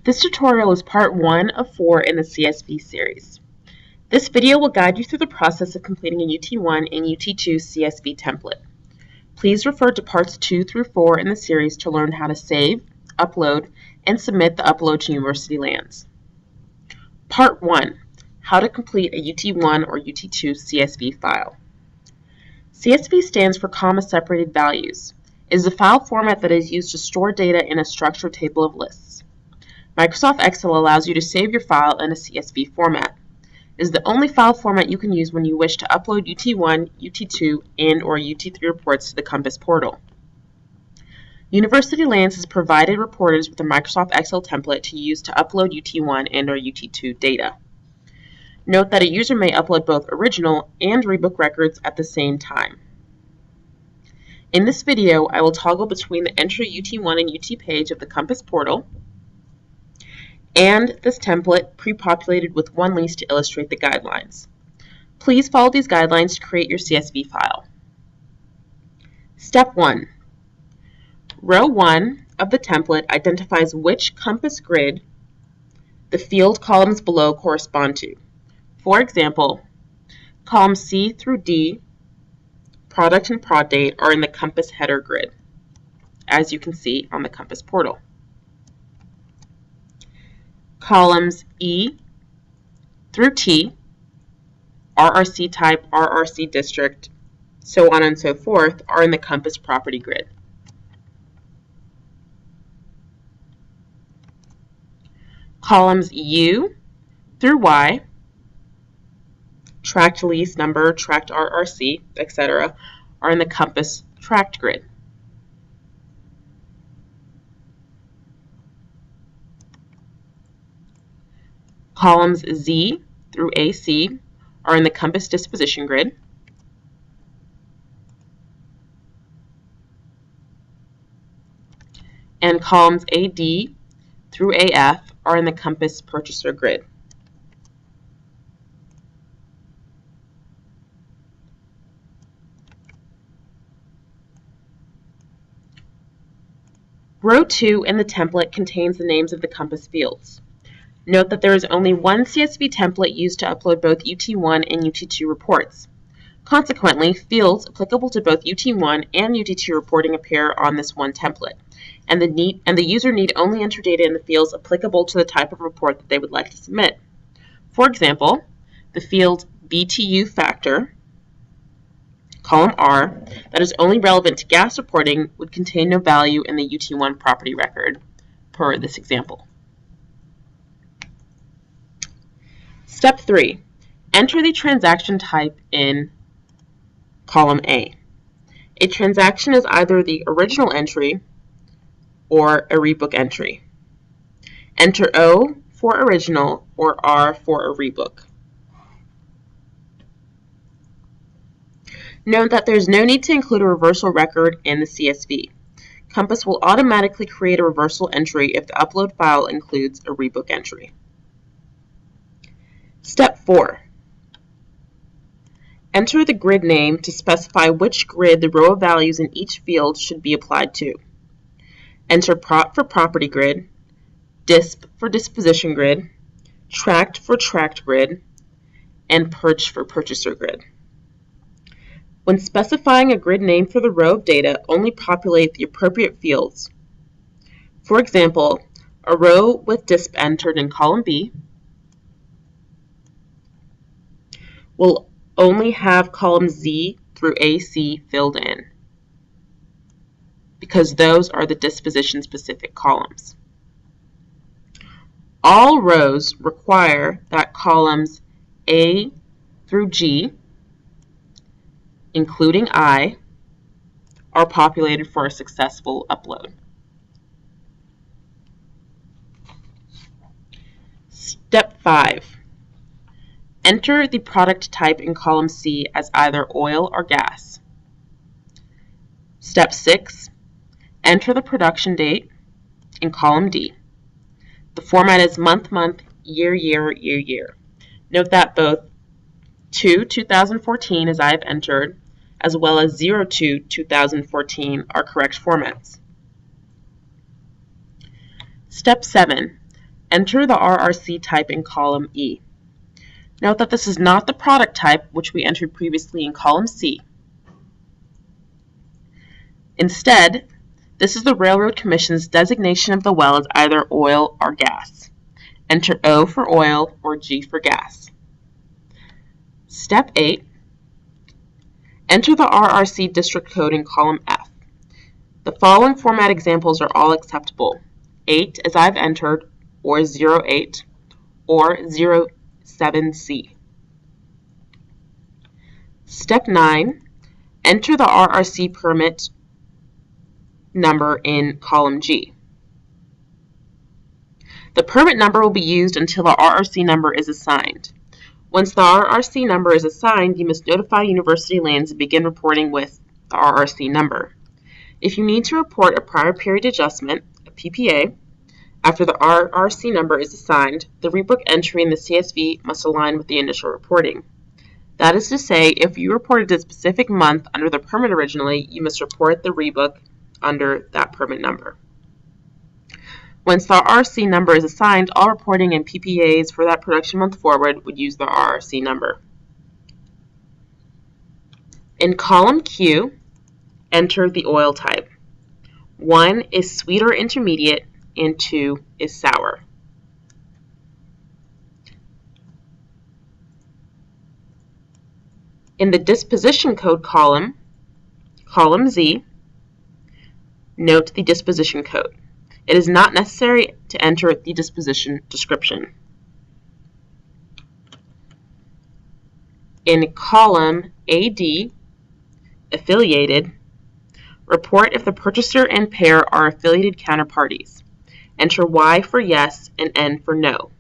This tutorial is part 1 of 4 in the CSV series. This video will guide you through the process of completing a UT1 and UT2 CSV template. Please refer to parts 2 through 4 in the series to learn how to save, upload, and submit the upload to University Lands. Part 1. How to complete a UT1 or UT2 CSV file. CSV stands for comma-separated values. It is a file format that is used to store data in a structured table of lists. Microsoft Excel allows you to save your file in a CSV format. It is the only file format you can use when you wish to upload UT1, UT2, and or UT3 reports to the Compass portal. University Lands has provided reporters with a Microsoft Excel template to use to upload UT1 and or UT2 data. Note that a user may upload both original and rebook records at the same time. In this video, I will toggle between the Enter UT1 and UT page of the Compass portal and this template pre-populated with one list to illustrate the guidelines. Please follow these guidelines to create your CSV file. Step 1. Row 1 of the template identifies which Compass grid the field columns below correspond to. For example, columns C through D, product and prod date, are in the Compass header grid, as you can see on the Compass portal. Columns E through T, RRC type, RRC district, so on and so forth, are in the Compass property grid. Columns U through Y, tract lease number, tract RRC, etc., are in the Compass tract grid. Columns Z through AC are in the Compass disposition grid. And columns AD through AF are in the Compass purchaser grid. Row 2 in the template contains the names of the Compass fields. Note that there is only one CSV template used to upload both UT1 and UT2 reports. Consequently, fields applicable to both UT1 and UT2 reporting appear on this one template, and the user need only enter data in the fields applicable to the type of report that they would like to submit. For example, the field BTU factor, column R, that is only relevant to gas reporting would contain no value in the UT1 property record, per this example. Step 3. Enter the transaction type in column A. A transaction is either the original entry or a rebook entry. Enter O for original or R for a rebook. Note that there is no need to include a reversal record in the CSV. Compass will automatically create a reversal entry if the upload file includes a rebook entry. Step 4. Enter the grid name to specify which grid the row of values in each field should be applied to. Enter prop for property grid, disp for disposition grid, tract for tract grid, and purge for purchaser grid. When specifying a grid name for the row of data, only populate the appropriate fields. For example, a row with disp entered in column B will only have columns Z through AC filled in, because those are the disposition-specific columns. All rows require that columns A through G, including I, are populated for a successful upload. Step 5. Enter the product type in column C as either oil or gas. Step 6. Enter the production date in column D. The format is month, year, year. Note that both 2014 as I have entered, as well as 2014 are correct formats. Step 7. enter the RRC type in column E. Note that this is not the product type, which we entered previously in column C. Instead, this is the Railroad Commission's designation of the well as either oil or gas. Enter O for oil or G for gas. Step 8. Enter the RRC district code in column F. The following format examples are all acceptable: 8 as I've entered, or 08, or 07C. Step 9. Enter the RRC permit number in column G. The permit number will be used until the RRC number is assigned. Once the RRC number is assigned, you must notify University Lands and begin reporting with the RRC number. If you need to report a prior period adjustment, a PPA, after the RRC number is assigned, the rebook entry in the CSV must align with the initial reporting. That is to say, if you reported a specific month under the permit originally, you must report the rebook under that permit number. Once the RRC number is assigned, all reporting and PPAs for that production month forward would use the RRC number. In column Q, enter the oil type. 1 is sweet or intermediate, and 2 is sour. In the disposition code column, column Z, note the disposition code. It is not necessary to enter the disposition description. In column AD, affiliated, report if the purchaser and payer are affiliated counterparties. Enter Y for yes and N for no.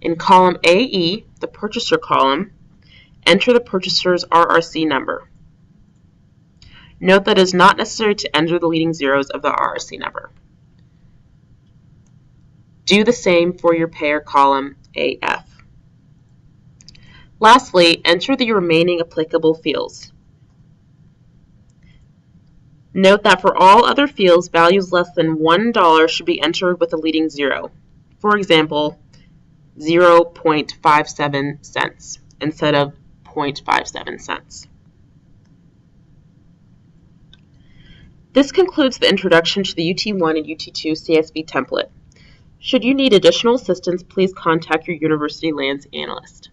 In column AE, the purchaser column, enter the purchaser's RRC number. Note that it is not necessary to enter the leading zeros of the RRC number. Do the same for your payer column AF. Lastly, enter the remaining applicable fields. Note that for all other fields, values less than $1 should be entered with a leading zero. For example, 0.57 cents instead of 0.57 cents. This concludes the introduction to the UT1 and UT2 CSV template. Should you need additional assistance, please contact your University Lands analyst.